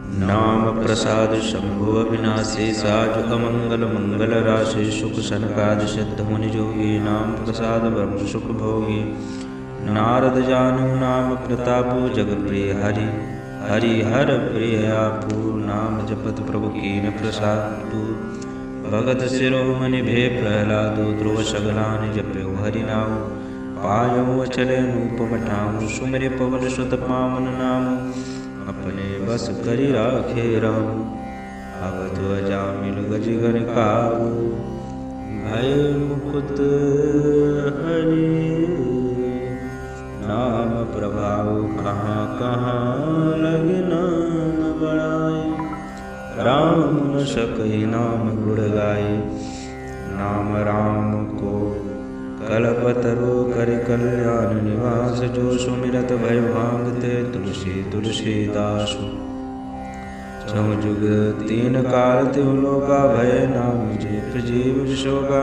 नाम प्रसाद शंभु अविनाशी साजु अमंगल मंगल राशि सुख सनकाद सिद्ध मुनि जोगी नाम प्रसाद ब्रह्म सुख भोगी नारद जानु नाम प्रतापु जग प्रिय हरि हरि हर प्रिय आपू नाम जपत प्रभु कीन प्रसाद भगत शिरोमणि भे प्रहलादो ध्रुव सगलान जप्यो हरि नाम पायो अचल अनुपम ठाम सुमरे पवन सुत पावन नाम अपने बस करि राखे राम अवध अजामिल गजगन काबू भय मुकुत हरि नाम प्रभाव कहाँ कहाँ लगे नाम बढ़ाए राम न सके नाम गुण गाए नाम राम को कल्पतरु कर कल्याण निवास जो सुमिरत भय भांगते तुलसी तुलसीदासु चहु जुग तीन काल त्योलोका भय नाम जीव जीव शोका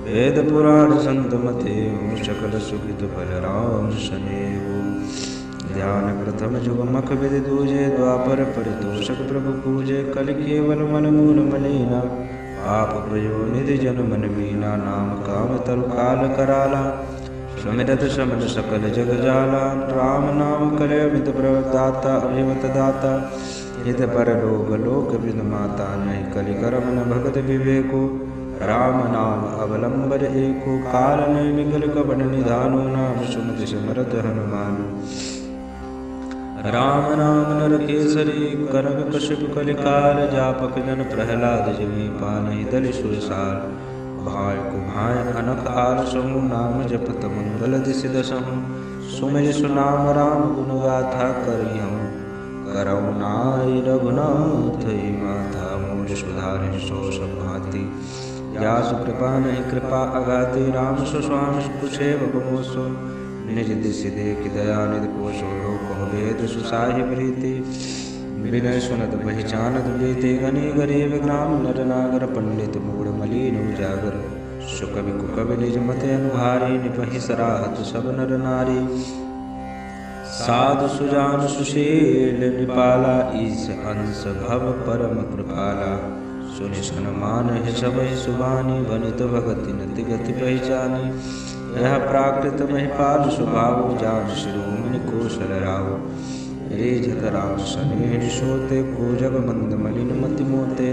वेद पुराण संत मते सकल सुखित फल राम सनेहु ध्यान प्रथम जुग मख विधि दूजे द्वापर परितोषक प्रभु पूजे कल केवल मन मूल मलिना आप प्रयो निधि जन मन मीना नाम काम तरु काल कराला सुमिरत समन सकल जग जाला राम नाम करे मित प्रदाता अभिमत दाता हित पर लोग लोक बिद माता नहीं कलि करम न भगत विवेको राम नाम अवलंबर एको काल नहीं विकल कपट निधानो नाम सुमति समरथ हनुमान राम नाम नर केसरी कनक कश्यप कलिकाल जापक जन प्रहलाद जमी पानहि दल सुरसार भाय कुभाय अनक आल समूह नाम जपत मंगल दिस दसहु सुमिर सुनाम राम गुण गाथा करियहु करौ नाय रघुनाथ माथा मोर सुधारि सो संभाति यासु कृपा नहीं कृपा अगाति राम सुस्वामी कुशेव मोसो निज दिश देख दया निधि पोषो लोक वेद सुसाहि प्रीति विनय सुनत पहचानत बीते गनी गरीब ग्राम नर नागर पंडित मूढ़ मलिन उजागर सुकवि कुकवि निज मते अनुहारी निपहि सराहत सब नर नारी साधु सुजान सुशील निपाला ईस अंश भव परम कृपाला सुनि सनमान है सब सुबानी वनित भगति नति गति पहचानी यह प्राकृत महिपाल स्वभाव जान शिरोमणि कौशल राव रेजत राम सनेह सोते को जग मंद मलिन मति मोते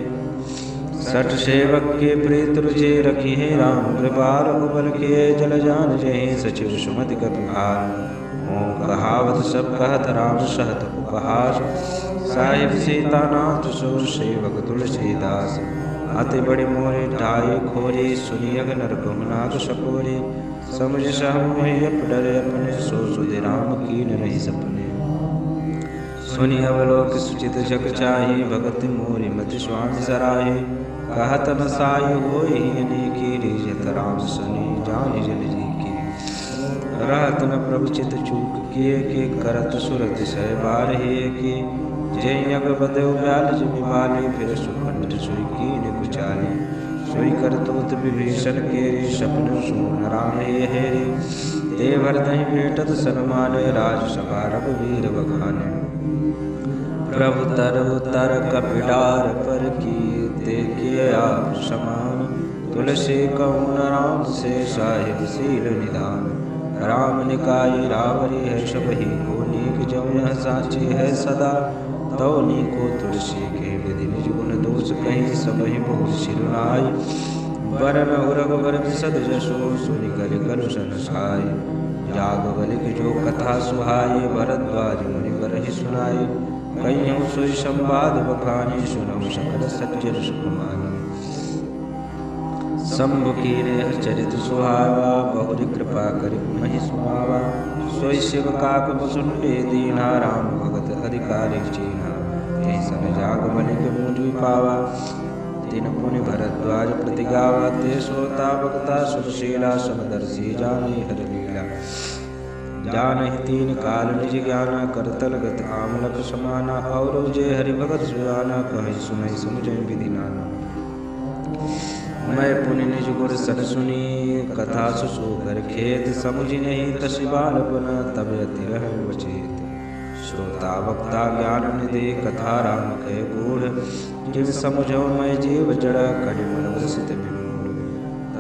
सठ सेवक के प्रीत रुचि रखी है राम कृपाल उबल के जल जान जय सचिव सुमति कपिहार ओं कहावत सब कहत राम सहत उपहास साहिब सीतानाथ सुर सेवक तुलसीदास अति बड़े मोरे ढाई खोरे सुनियग नर नाग सकोरे समझ सहमोहि अप डरे अपने सो सुधि राम कीन नहीं सपने सुनि अवलोक सुचित जग चाहि भगति मोरि मति स्वामी सराहि कहत न साई होई अनेकी रिजत राम सने जानि जन जी की रहत न प्रभु चित चूक किए के करत सुरत सह बार हे की जय अग बदेव ब्याल जिमि बाली फिर सुखंड सुई कीन कुचाली सोई करतोत विभीषण केरी सपन सुन राम हेरी देवर नहीं भेटत सन्मान राज सभा रघुवीर बखाने प्रभु तर कपिडार पर की देखिए आप समान तुलसी कौन राम से साहिब सील निधान राम निकाय रावरी है सबही को नीक जो यह साची है सदा तो नीको तुलसी के विधि निज गुण दोष कहीं सबहि बहुत सिरुनाई वरन रघुवर विशद जसो सुनि कलि कलुषन साय जाग बलिक जो कथा सुहाई भरद्वाज मुनि बरहि सुनाई कहियो सोई संवाद बखानी सुनौ सकल सज्जन सुकुमानी शंभु कीने चरित सुहावा बहुरी कृपा करि महि सुहावा सोई शिव काक वसुंडे दीना राम भगत अधिकारी चीना यही सन जाग बलिक मुझ पावा दिन पुनि भरद्वाज प्रतिगावा ते सोता भक्ता सुशीला समदर्शी जानी हर लीला जानहि तीन काल निज ज्ञाना करतल गत आमलक समाना और जे हरि भगत सुजाना कहि सुनहि समझै विधि नाना मैं पुनि निज गुर सन सुनी कथा सुसो कर खेत समझ नहीं तस बालपन तब अति रह वचेत श्रोता वक्ता ज्ञान निधि कथा राम कह गूढ़ जिन समुझो मैं जीव जड़ कलिमल वसित विमूढ़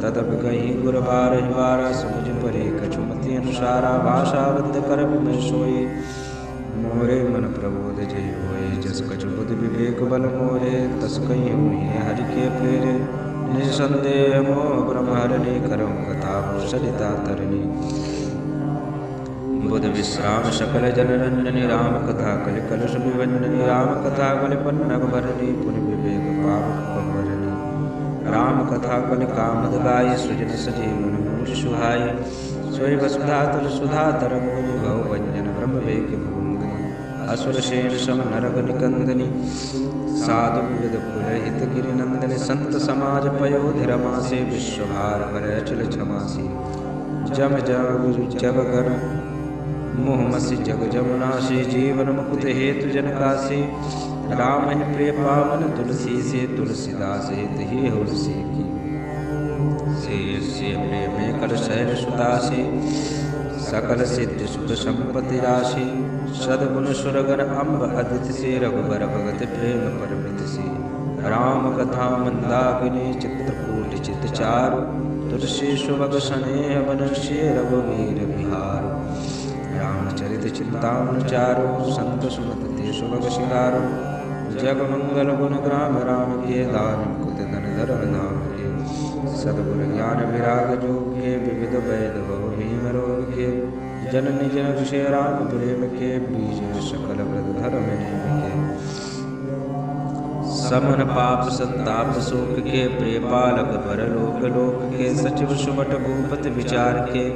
तदप कहीं गुर बारह समुझ परे कछुमति अनुसारा भाषाबद्ध कर में सोई मोरे मन प्रबोध जय होए जस कछु बुद्धि विवेक बल मोरे तस कहीं हुई हरि के प्रेरे निसंदेह मोह ब्रह्म हरणी करम कथा सरिता तरणी बुध विश्राम सकल जन रंजनी राम कथा कलि कलुष विभंजनी राम कथा कलि पन्नग भरणी पुनि विवेक पावक भरणी राम कथा कलि कामद गाय सृजन सजीवन मूल सुहाय सोई वसुधा तुल सुधा तरंग भव वंजन ब्रह्म वेक भुंगनी असुर शेर सम नरक निकंदनी साधु विविध कुल हित गिरि नंदनी संत समाज पयोधि रमासे विश्वभार भर अचल क्षमासी जम जग गण मोहमसी जग जमुनासी जीवन मुकुत हेतु जनकासी राम प्रिय पावन तुलसी से तुलसीदास हित ही होलसी की से प्रेम कर शैल सुदासी सकल सिद्ध सुख संपत्ति राशि सदगुण सुरगन अम्ब अदिति से रघुबर भगत प्रेम परमित से राम कथा मंदाकिनी चित्रकूट चित चारु तुलसी सुभग स्नेह मनुष्य रघुवीर बिहार रामचरित चिंतामन चारो संत सुमत ते सुभग शिकारो जग मंगल गुण ग्राम राम के दान कुत धन धर्म धाम के सदगुण ज्ञान विराग जोग के विविध वैद भव भीम रोग के जननी जन विषय राम प्रेम के बीज सकल व्रत धर्म नेम के समन पाप संताप शोक के प्रिय पालक पर लोक लोक के सचिव सुबट भूपति विचार के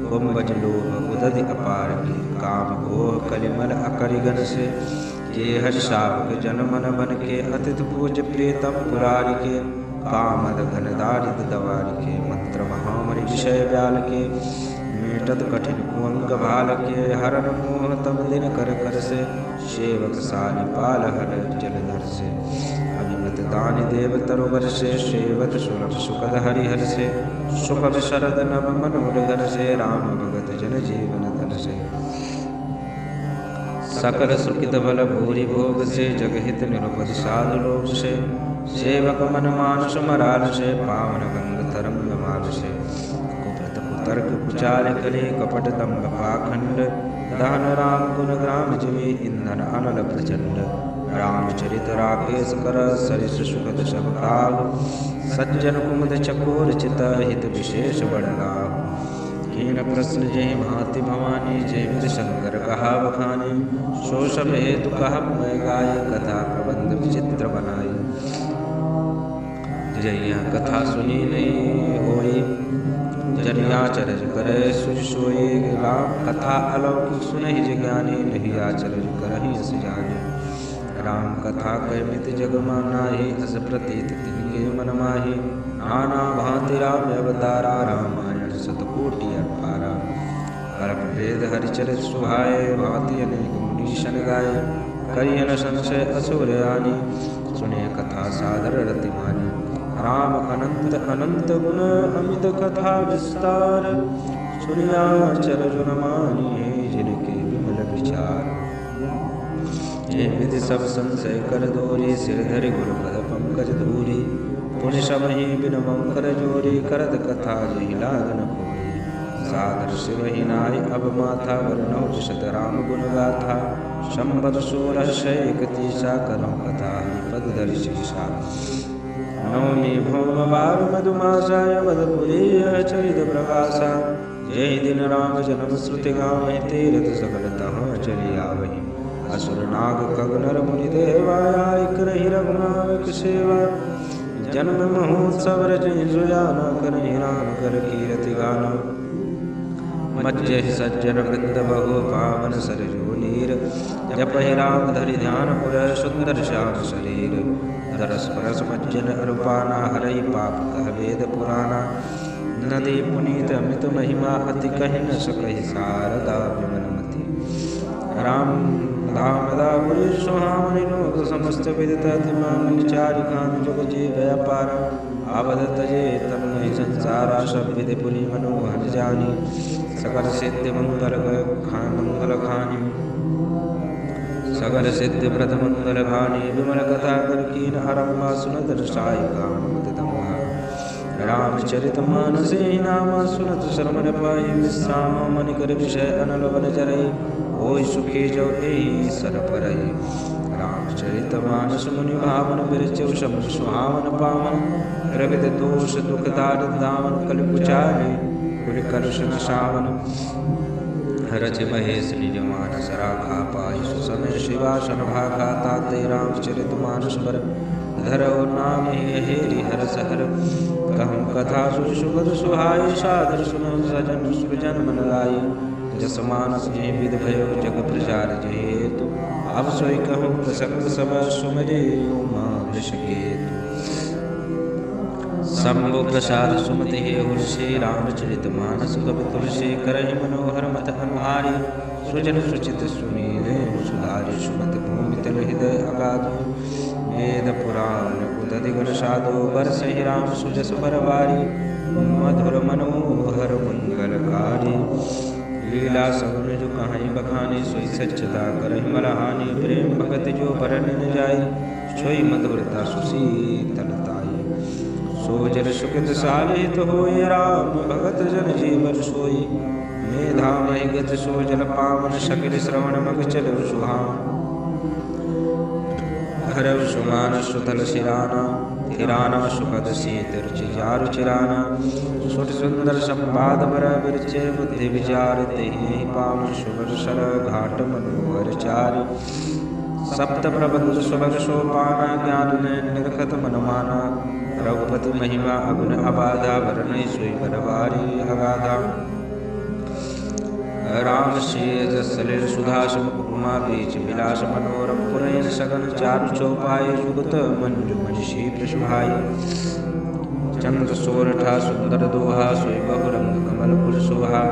कुंभज लोभ उदधि अपार के काम गोह कलिमल अकरिगन से के हर शावक जन मन बन के अतिथि पूज प्रियतम पुरारी के कामद घन दारिद दवारी के मंत्र महामणि विषय व्याल के मेटत कठिन कुंग भाल के हरण मोह तम दिन कर कर से सेवक सानि पाल हर जलधर से अभिमत दान देव तरुवर से सेवत सुलभ सुखद हरिहर से सुख शरद नव मनोर घर से राम भगत जन जीवन धन से सकल सुखित बल भूरि भोग से जगहित निरुपद साधु लोक से सेवक मन मानस मराल से पावन गंग तरंग माल से कुपत कुतर्क कुचाल कले कपट दम्भ पाखंड दहन राम गुण ग्राम जिमि इंधन अनल प्रचंड रामचरित राकेश कर सरिस सुखद सब काल सज्जन कुमुद चकोर चित हित विशेष बड़ला हीन प्रश्न जय भांति भवानी जय विद शंकर कहा बखानी सो सब हेतु कहा मैं गाय कथा प्रबंध विचित्र बनाई जय कथा सुनी नहीं होई जनिया चरज करे सोई राम कथा अलौकिक सुनहि ज्ञानी नहीं आचरज करहि अस जाने राम कथा कैमित जग मानाहि अस प्रतीत तिनके मन माहि नाना भांति राम अवतारा रामायण सतकोटि अपारा परम वेद हरिचरित सुहाए भांति अनेक मुनीशन गाये करियन संशय असुर आनी सुने कथा सादर रति मानी राम अनंत अनंत गुण अमित कथा विस्तार सुनिया चर जुन मानिए जिनके विमल विचार ये विधि सब संशय कर दोरी सिर धरि गुरु पद पंकज धूरी पुण्य समहि बिन मंकर जोरी करत कथा जहि लागन कोई सादर शिव ही नाय अब माथा वरनौ शत राम गुण गाथा संबत 1631 करौ कथा पद धरि शीशा नवमी भौम बार मधुमासाय मधुपुरी चरित प्रकाशा जय दिन राम जन्म श्रुति गावहि तीरथ सकल तहाँ चली आवहि असुर नाग कगनर मुनि देवाया एक रही रघुनायक सेवा जन्म महोत्सव रचहि सुजाना करहि राम कर कीरति गाना मज्जहि सज्जन वृंद बहु पावन सरजू नीर जपहि राम धरि ध्यान पुर सुंदर श्याम शरीर दरस परस मज्जन अरूपाना हरहि पाप कह वेद पुराना नदी पुनीत अमित महिमा अति कहि न सकहि शारदा विमलमति राम धाम दापुरी सुहामणि लोक समस्त विदित अतिमामनि चारि खान जुग जी व्यापारा अवध तजे तन नहीं संसारा सब विधि पुरी मनोहर जानी सकल सिद्धि मंगल खानी सकल सिद्धि प्रथम मंगल भानी विमल कथा कर कीन आरंभा सुनत रसाय रामचरित मानस नाम सुनत श्रवण पाई विश्राम मन कर विषय अनल बन जरई होय सुखी जो एहि सर परई रामचरित मानस मुनि भावन बिरचौ शब्द सुहावन पावन प्रगति दोष दुख दारिद्र दामन कलि कुचाले कुल कलुष सावन रच महेश निज मानस राखा पाई सुसमय शिवासन भाखा ताते रामचरित मानस बर धरो नाम हेरि हर सहर कहूँ कथा सुखद सुहाय सादर सुन सजन सुरजन मन लाय जस मानस जय विद भयो जग प्रचार जय हेतु अब सोई कहूँ प्रसंग सब सुमरे उमा वृषकेतु शंभु प्रसाद सुमति हे श्री रामचरित मानस कवि तुलसी करहि मनोहर मत अनुहारी सुजन सुचित सुनीले सुधारि सुमति भूमि तल हृदय अगाध वेद पुराण उदधि गुण साधु बरसहि राम सुजस परवारी मधुर मनोहर मंगलकारी लीला सगुन जो कहानी बखानी सोई सच्चता करहि मलहानी प्रेम भगत जो बरन न जाई सोई मधुरता सुशीतलताई सोजल सुखद सालित होय राम भगत जन जीवन सोई मेधा महि गत सोजल पावन सकल श्रवण मग चल सुहान हरव सुमान सुतल सिराना थिराना सुखद शीत रुचि जारु चिराना सुट सुंदर संवाद बर बिरचे बुद्धि विचार तेहि पावन सुबर सर घाट मनोहर चारि सप्त प्रबंध सुभग सोपाना ज्ञान निरखत मनमाना रघुपति महिमा अगुण अबाधा वरनई सोई बरवारी अगाधा राम शेज सलिल सुधास उपमा बीच विलास मनोरम पुरैन सगन चारु चौपाई जुगत मंजु मनिषी प्रशुभाई चंद्र सोरठा सुंदर दोहा सोई बहुरंग कमल फुल शोभा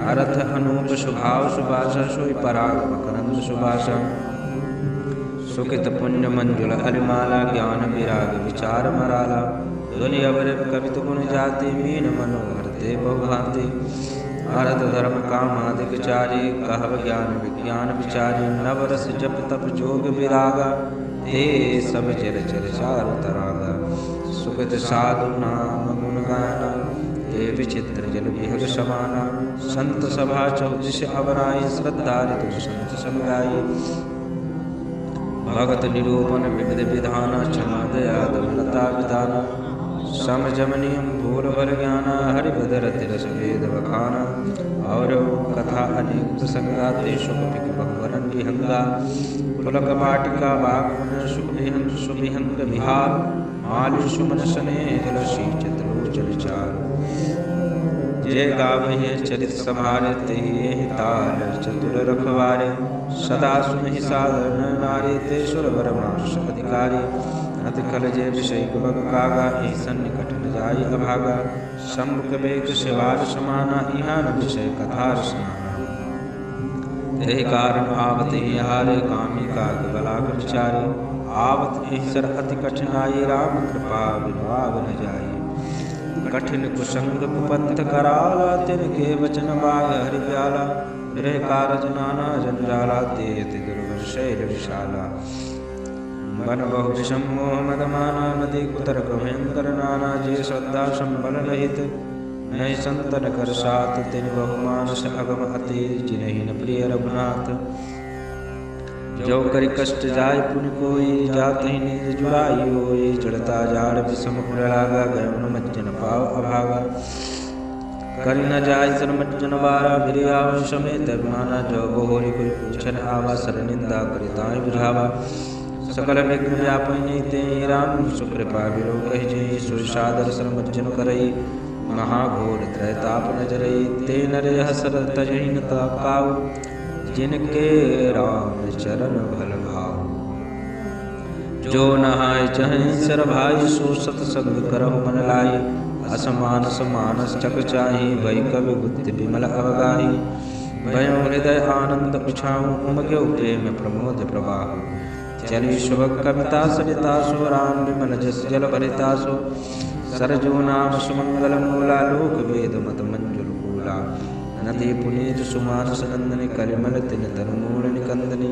अरथ अनूप सुभाव सुभाषा सोई पराग मकरंद सुभाषा सुकित पुण्य मंजुल हरिमाला ज्ञान विराग विचार मराला ध्वनि अवर कवित गुण जाति मीन मनोहर ते बहुभांति भारत धर्म कामादिक चारी कहव ज्ञान विज्ञान विचारी नवरस जप तप जोग विरागा हे सब चर चर चारु तरागा सुखद साधु नाम गुण गाना हे विचित्र जल विहग समाना संत सभा चौदिश अवराई श्रद्धा ऋतु संत समुदायी भगत निरूपण विविध विधाना क्षमा दया दमनता विधाना समझमनियम भूल भर ज्ञाना हरिभद्र तिरस वेद बखाना और कथा अनेक प्रसंगाते सुख पिक बहुवरन विहंगा पुलक वाटिका बागमन सुखविहंग सुविहंग विहार मालि सुमन सने जलसी चतुलोचन चार जय गावहि चरित समारे ते ताल चतुर रखवारे सदा सुनहि साधन नारे ते सुर वर मानुष अधिकारी अति कल जय विषय बग कागा ईसन निकट न जाय अभागा सम्मुख बेग शिवार समाना इहान विषय कथा रसनाना ते कारण आवत हारे कामी काग बलाग विचारे आवत ईसर अति कठिनाई राम कृपा विभाग न जाई कठिन कुसंग कुपंथ कराला तिनके वचन बाय हरि प्याला गृह कारज नाना जंजाला तेति दुर्ग शैल विशाला मन बहु विषमो मदमाना नदी कुतर्क भयंकर नाना जे श्रद्धा संबल रहित नहीं संतन कर साथ तिन बहुमानस अगम अति जिन्हि न प्रिय रघुनाथ जो करि कष्ट जाय पुनि कोई जात ही नीर जुड़ाई होई जड़ता जाड़ विषम उड़ागा गयन मज्जन पाव अभागा करि न जाय सर मज्जन बारा भिरि आव समेत अभिमाना जो बहुरी कोई पूछन आवा सर निंदा करि ताई बुझावा सकल विघ्न व्यापनि ते राम सुकृपा विलो कहि जय सुर सादर सर मज्जन करई महाघोर त्रैताप नजरई ते नर हसर तजहि न ताकाऊ जिनके राम चरण भल भाव जो नहाय चहै सर भाई सो सतसंग करहु मन लाई असमान समानस चक चाही भई कवि बुद्धि विमल अवगाही भयो हृदय आनंद उछाऊं उमगे प्रेम प्रमोद प्रवाह चली शुभ कविता सरिता सो राम विमल जस जल भरिता सो सरजो नाम सुमंगल मूला लोक वेद मत मंजुल कूला नदी पुनीत सुमानस नंदनी कलिमल तिन तनु मूल निकंदनी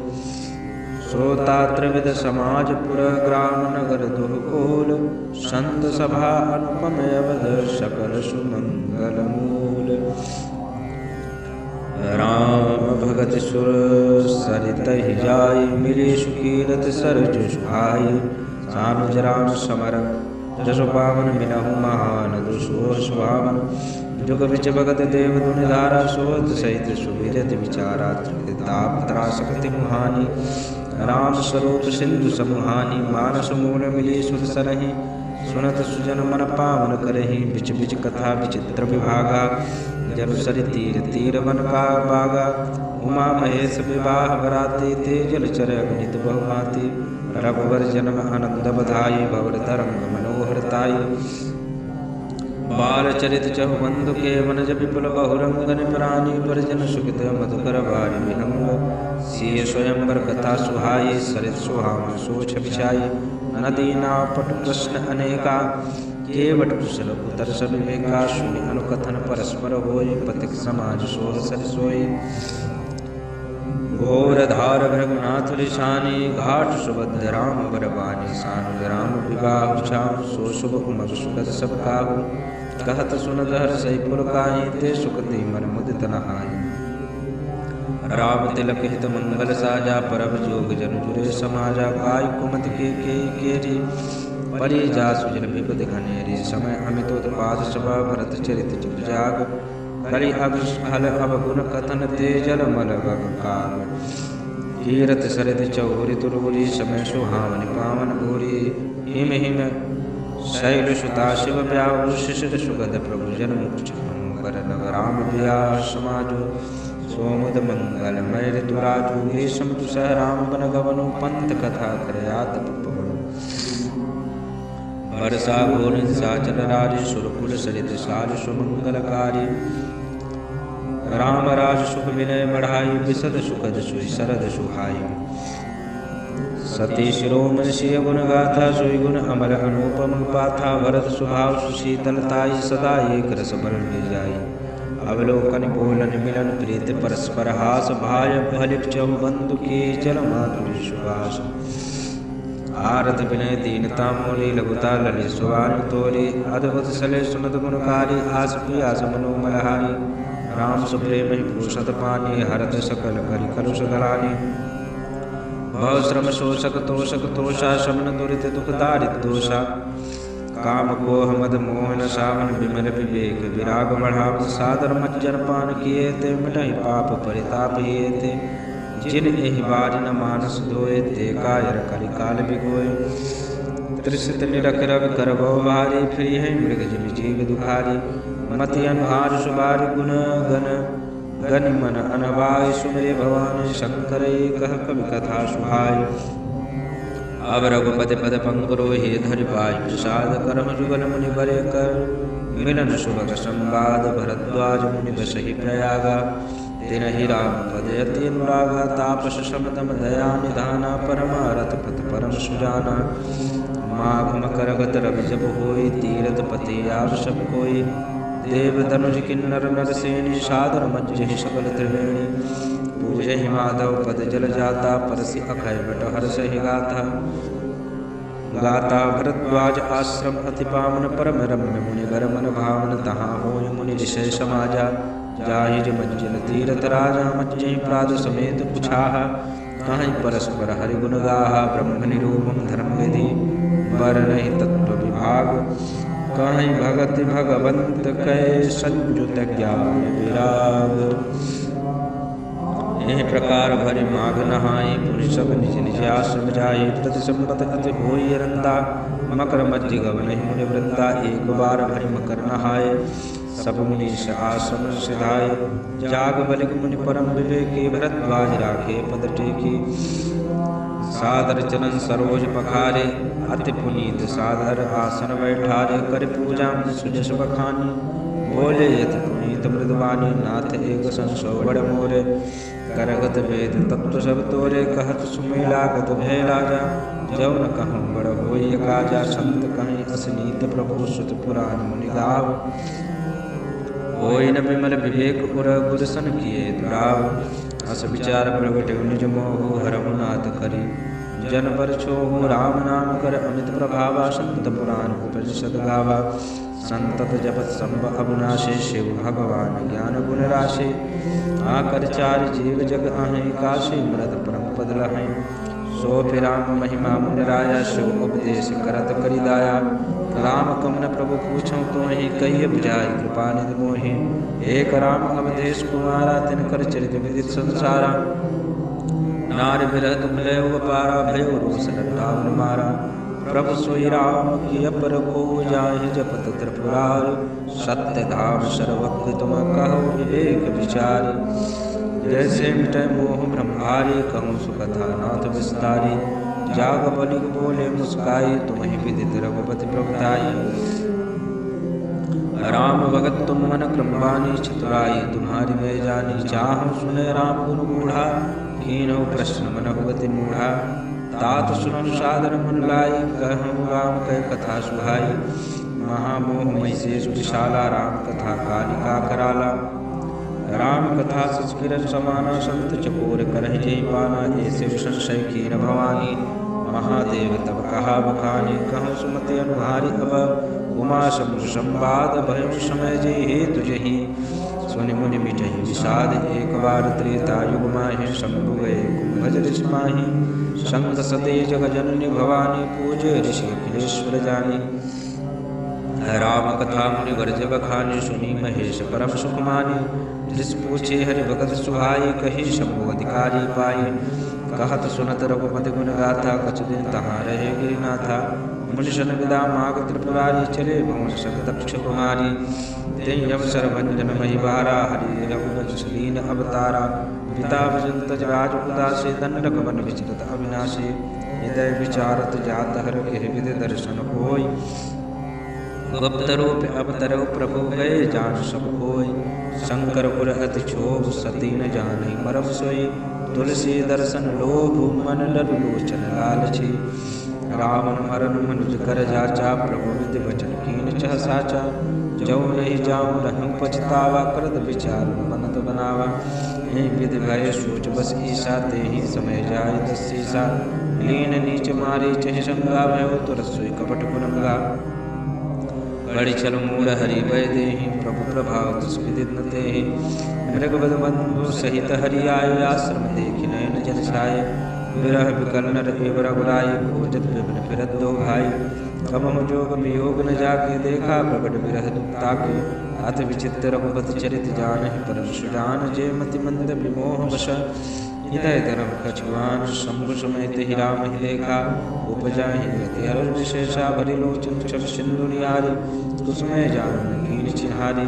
श्रोता त्रिविध समाज पुर ग्राम नगर दुहकोल संत सभा अनुपम अवध सकल सुमंगल मूल। राम भगत सुर सरित ही जाय मिले सुकीरत सरज सुहाय। सानुज राम समर जसु पावन बिनहु महान दुसो सुहावन। जुग बिच भगत देव धुनि धारा सोत सहित सुविरत विचारा। त्रिताप त्रासक्ति मुहानी राम स्वरूप सिंधु समुहानी। मानस मूल मिली सुर सरहि सुनत सुजन मन पावन करहि। बिच बिच कथा विचित्र विभागा जल सरि तीर तीर वन बागा। उमा महेश विवाह बराती ते जल चर अगणित बहुभांति। रघुवर जन्म आनंद बधाई भवर तरंग मनोहरताई। बाल चरित चहु बंधु के वनज विपुल बहुरंगन प्राणी। परिजन सुखित मधुकर बारि विहंग सिय स्वयंवर कथा सुहाई। सरित सुहावन सोच बिछाई नदी नाव पटु प्रश्न अनेका। केवट कुशल उतर सब विवेका। सुनि अनुकथन परस्पर होय पथिक समाज सोह सरि सोई। घोर धार भृगुनाथ लिसानी घाट सुभद्र राम बरबानी। सानुज राम विवाह छाम सो शुभ उमग सुगत सब काहू। कहत सुनत हर्षि पुलकाई ते सुखति मन मुदित नहाई। राम तिलक हित मंगल साजा परब जोग जन जुरे समाजा। काय कुमति के केरी परि जासु जन विपद घनेरी। समय अमित उत्पाद सभा भरत चरित जुग जाग। कलि अघल अवगुण कथन ते जल मल काग। कीरत सरित चौरि तुरगुरी समय सुहावनि पावन भूरी। हिम हिम शैल सुता शिव ब्याहु शिशिर सुगध प्रभु जन्मुख बर नव राम ब्याह समाजो। सोमुद मंगल मय ऋतुराजु भीषम तुसह राम बन गवनु। पंथ कथा करयात पवनु वर्षा घोर साचल राजि। सुरकुल सरित साल सुमंगलकारी। राम राज सुख विनय बढ़ाई विशद सुखद सुई सरद सुहाई। सती शिरोमण सिय गुण गाथा सोई गुण अमर अनुपम पाथा। भरत स्वभाव सुशीतलताई सदा एक रस बरन जाई। अवलोकन बोलन मिलन प्रीत परस्पर हास। भाय भलिप चहु बंधु के जल माधुरी सुभाष। आरत विनय दीनता मोरी लघुता ललित सुवान तोरी। अद्भुत सले सुनत गुणकारी आस पियास मनोमलहारी। राम सुप्रेम ही पूषत पानी हरत सकल करि कलुष गलानी। भव श्रम शोषक तोषक तोषा शमन दुरित दुख दारित दोषा। काम कोह मद मोहन सावन विमल विवेक विराग बढ़ाव। सादर मज्जन पान किए ते मिटहि पाप परिताप हिए थे। जिन एहि बाज न मानस धोए ते कायर कलि काल बिगोए। त्रिसित निरख रवि कर भव भारी फिरि है मृग जिन जीव दुखारी। मति अनुहार सुबारि गुण गण गनि मन अनवाय। सुमरे भवानी शंकर कह कवि कथा सुहाय। अब रघुपति पद पंकरो हे धरि पाय। प्रसाद करम जुगल मुनि बरे कर मिलन सुभग संवाद। भरद्वाज मुनि बसहि प्रयागा तिनहि राम पद अति अनुरागा। तापस समदम दया निधाना परमारथ पथ परम सुजाना। माघ मकर गत रवि जब होई तीरथ पति आव सब कोई। देव तनुज किन्नर नरसेनी सादर मज्जहि सकल त्रिवेणी। पूजहि माधव पद जल जाता परसि अभय बट हर्षहि गाथा। गाता भरद्वाज आश्रम अति पावन परम रम्य मुनि बर मन भावन। तहाँ होय मुनि ऋषय समाजा जाहिर मज्जन तीरथ राजा। मज्जहि प्राद समेत पुछाहा कहीं परस्पर हरि गुण गाहा। ब्रह्म निरूपम धर्म विधि बरनहि तत्व विभाग। कहीं भगति भगवंत कै संयुत ज्ञान विराग। एहि प्रकार भरि माघ नहाई पुनि सब निज निज आश्रम जाई। प्रति संपत अति होई रंदा मकर मज्जि गवनहि मुनि वृंदा। एक बार भरि मकर नहाए सब मुनीश आश्रम सिधाए। जाग बलिक मुनि परम विवेकी भरद्वाज राखे पद टेकी। सादर चरण सरोज पखारे अति पुनीत सादर आसन बैठारे। कर पूजा सुजस बखानी बोले यति पुनीत मृदवानी। नाथ एक संसो बड़ मोरे करगत वेद तत्व सब तोरे। कहत सुमेलागत भय राजा जौ न कहूँ बड़ होय काजा। संत कहीं असनीत प्रभु सुत पुराण मुनि गाव। होय न विमल विवेक उर गुरसन किए दुराव। अस विचार प्रगटे निज मोह हरहु नाथ करी जन पर छोहु राम नाम कर अमित प्रभावा संत पुराण उपनिषद गावा संतत जपत संभ अविनाशे शिव भगवान ज्ञान गुण राशि आकर चार जीव जग आहें काशी मृत परम पद लहें सो राम महिमा मुन राया शिव उपदेश करत करि दाया राम कमन प्रभु पूछऊँ तो ही कही बुझाई कृपा निधि मोहि एक राम अवधेश कुमारा तिनकर चरित विदित संसारा नार बिरह तुम लय पारा भयो रोष रावण मारा प्रभु सोई राम की अपर को जाहि जपत त्रिपुरार सत्य धाम सर्वज्ञ तुम कहो विवेक विचार जैसे मिटय मोह ब्रह्मारी कहूँ सुकथा नाथ विस्तारी जाग बलि बोले मुस्काई तुम ही विदित रघुपति प्रभुताई राम भगत तुम मन क्रमवानी चतुराई तुम्हारी मैं जानी चाहूँ सुने राम गुरु गूढ़ा कीन्हु प्रश्न मन गति मूढ़ा तात सुनु सादर मन लाई कहूँ राम कह कथा सुहाई महामोह मई से विशाला राम कथा कालिका कराला राम कथा सचकिरण समाना संत चकोर करहि जय पाना ऐसे संशय कीन भवानी महादेव तब कहा बखानी कहूँ सुमति अनुहारी अब उमा समुद्र संवाद भय समय जय हे तुझही सुनि मुनि मिटहि विषाद एक बार त्रेता युग माहि शंभु गए कुंभज ऋषि माहि शंख सते जग जननी भवानी पूजे ऋषि अखिलेश्वर जानी राम कथा मुनि वर्ज बखानी सुनी महेश परम सुख मानी जिस पूछे हरि भगत सुहाई कही शंभु अधिकारी पाई कहत सुनत रघुपति गुण गाथा कछ दिन तहाँ रहे गिरिनाथा मुनिशन विदा माग त्रिपुरारी चले भवन सख दक्ष कुमारी तेहि अवसर भंजन मही बारा हरि रघुवंश लीन अवतारा पिता भजंत राज उदासी दंडक वन विचरत अविनाशी हृदय विचारत जात हर के विधि दर्शन होय गुप्त रूप अवतर प्रभु गए जान सब होय शंकर पुर अति क्षोभ सती न जाने मरम सोई तुलसी दर्शन लोभ मन लल लोचन लालची रावण मरण मनुज कर जाचा प्रभु विधि वचन कीन चह साचा जो नहीं जाऊँ रहूँ पछतावा करत विचार बनत बनावा हे विधि भय सोच बस ईसा ते ही समय जाय दसीसा लीन नीच मारी चह संगा भयो तुरसोई कपट कुरंगा बड़ी चल मूल हरि भय देहि प्रभु प्रभाव दुष्विदित न तेहि मृगवध बंधु सहित हरि आय आश्रम देखि नयन जन छाय विरह विकल नर एव रघुराई खोजत विपिन फिरत दो भाई कमहु जोग वियोग न जाके देखा प्रगट विरह दुखता के अति विचित्र रघुपति चरित जानहि परम सुजान जय मति मंद विमोह वश हृदय धर्म कछुआन शंभु समेत ही राम ही देखा उपजाहि यति हर विशेषा भरि लोचन क्षम सिंधु निहारी तुसमय जान कीन चिन्हारी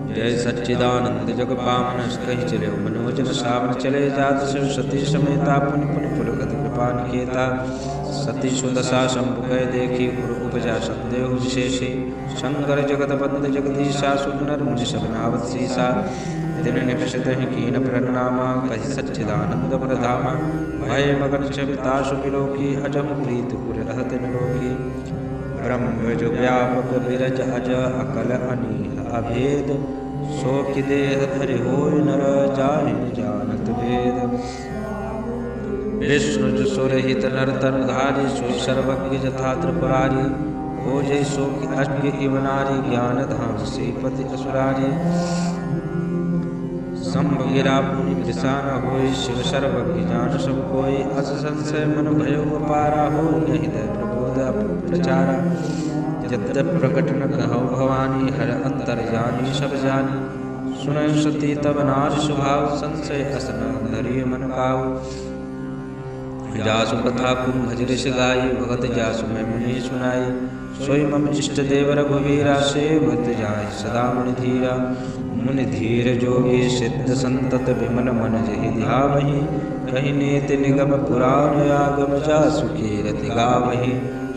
जय सच्चिदानंद जग पावन कही चले मनोजन सावन चले जात सरस्वती समेता पुन पुन पुलगत कृपा निकेता सती सुदशा शंभु कह देखी गुरु उपजा संदेह विशेषी शंकर जगत बंद जगदीशा सुनर मुनि सब नावत सीसा दिन निपषित कीन प्रणामा कही सच्चिदानंद प्रधामा भय मगन चविता सुविलोकी अजम प्रीत पुर रहत निरोगी ब्रह्म जो व्यापक विरज अज अकल अनिल अभेद सो कि देह धरि होय नर जाहि जानत भेद विष्णु जो सुरहित नर तन धारी सो सर्वज्ञ जथा त्रिपुरारी हो जय सो कि अज्ञ इव नारी ज्ञान धाम श्रीपति असुरारी संभ गिरा पुनि कृषान होय शिव सर्वज्ञ जान सब कोई अस संशय मन भयो अपारा हो हृदय प्रबोध प्रचारा जत प्रकट न कहो भवानी हर अंतर जानी सब जानी सुनय सती तब नार स्वभाव संशय असन धरिय मन काऊ जासु कथा कुंभज ऋषि गाई भगत जासु मैं मुनि सुनाई सोई मम इष्ट देव रघुवीरा सेवत जाय सदा मुनि धीरा मुनि धीर जोगी सिद्ध संतत विमल मन जहि ध्यावहि कहि नीति निगम पुराण आगम जासु कीरति गावहि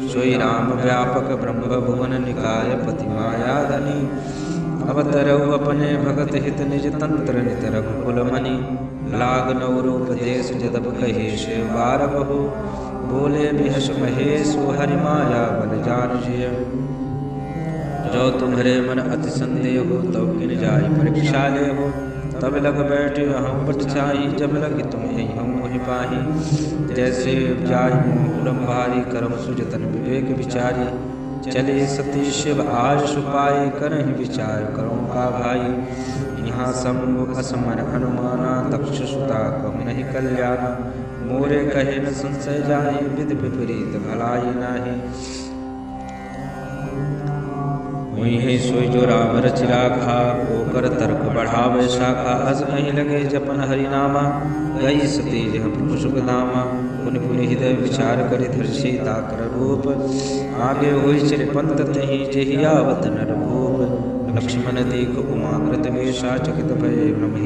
सोई राम व्यापक ब्रह्म भुवन निकाय पति माया धनी अवतरऊ अपने भगत हित निज तंत्र नित रघुकुल मणि लाग नव रूप देश जदब कहे शिव बार बहु बोले बिहस महेश हरि माया बल जान जिय जो तुम्हारे मन अति संदेह हो तब किन जाय परीक्षा ले हो तब लग बैठे हम पट छाई, जब लगी तुम यही हम मोहि पाही। जैसे जाहि मोह भारी, करम सुजतन विवेक विचारी। चले सती शिव आज सुपाए, करहि विचार करो का भाई। यहाँ शंभु असमन हनुमाना, दक्ष सुता कम नहीं कल्याणा। मोरे कहे न संशय जाहि, विधि विपरीत भलाई नाही। वही सोई जो राम रचि राखा, होकर तर्क बढ़ावे शाखा। अस कहीं लगे जपन हरिनामा, गई सती जह प्रभु सुखधामा। पुनि पुनि हृदय विचार करि, धरषि ताकर रूप। आगे हुई चिर पंत तहि, जेहि आवत नर भूप। लक्ष्मण देख उमा कृत वेशा, चकित भय ब्रह्म